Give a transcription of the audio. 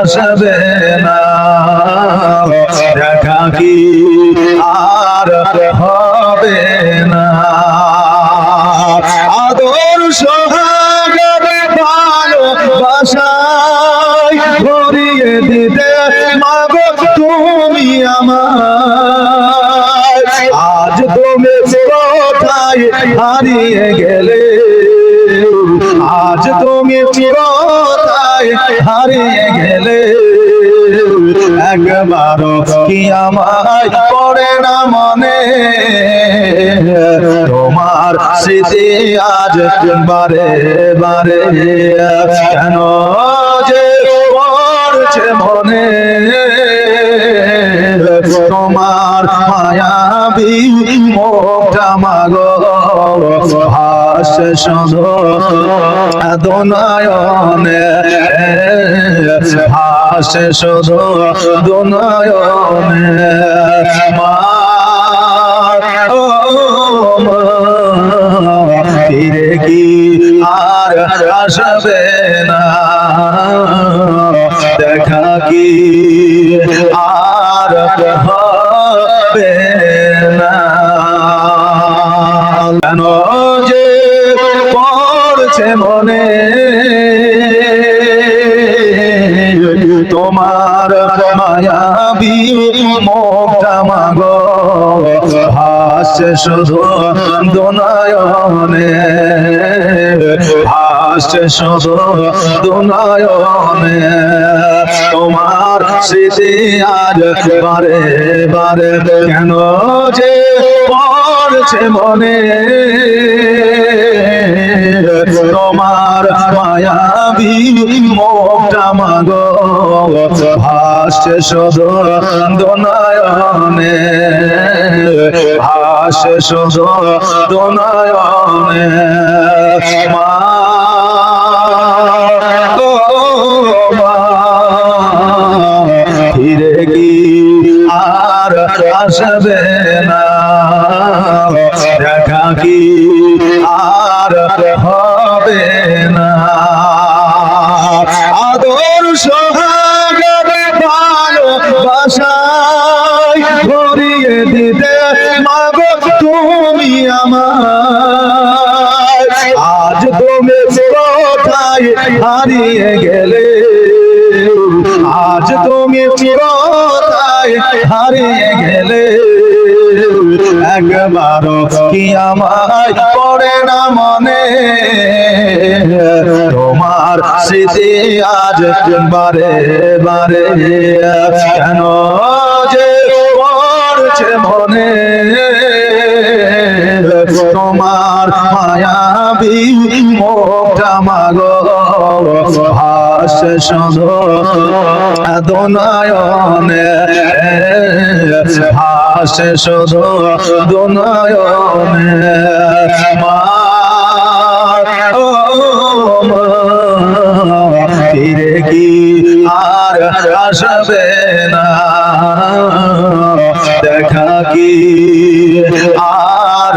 আসবে না, দেখা কি আর হবে না। আদর সোহাগ ভালোবাসায় ভরিয়ে দিতে মাগো তুমি আমার, আজ তুমি কোথায় হারিয়ে গেলে, আজ তুমি কোথায় হারিয়ে গেলে, একবারও কি আমায় পড়ে না মনে, তোমার স্মৃতি আজ বারে বারে কেন যে পড়ছে মনে, তোমার মায়াবী মুখটা মাগো ভাসে শুধু দোনয়নে, ভাসে শুধু দোনয়নে। মা ও মা ফিরে কি আর আসবে না, দেখা কি আর হবে না। কেন যে পড়ছে মনে, তোমার মায়াবী মুখটা মাগো ভাসে শুধু দোনয়নে, ভাসে শুধু দোনয়নে। তোমার স্মৃতি আজ বারে বারে কেন যে পড়ছে মনে, তোমার মায়াবী মুখটা মাগো ভাসে শুধু দোনয়নে, ভাসে শুধু দোনয়নে। মা ও মা ফিরে কি আর আসবে না, দেখা কি আর হবে না। আদর সোহাগ ভালোবাসায় ভরিয়ে দিতে মাগো তুমি আমার, আজ তুমি কোথায় হারিয়ে গেলে, আজ তুমি কোথায় হারিয়ে গেলে, একবারও কি আমায় পড়ে না মনে, তোমার স্মৃতি আজ বারে বারে কেন যে পড়ছে মনে, তোমার মায়াবী মুখটা মাগো ভাসে শুধু দোনয়নে, ভাসে শুধু দোনয়নে। মা ও মা ফিরে কি আর আসবে না, দেখা কি আর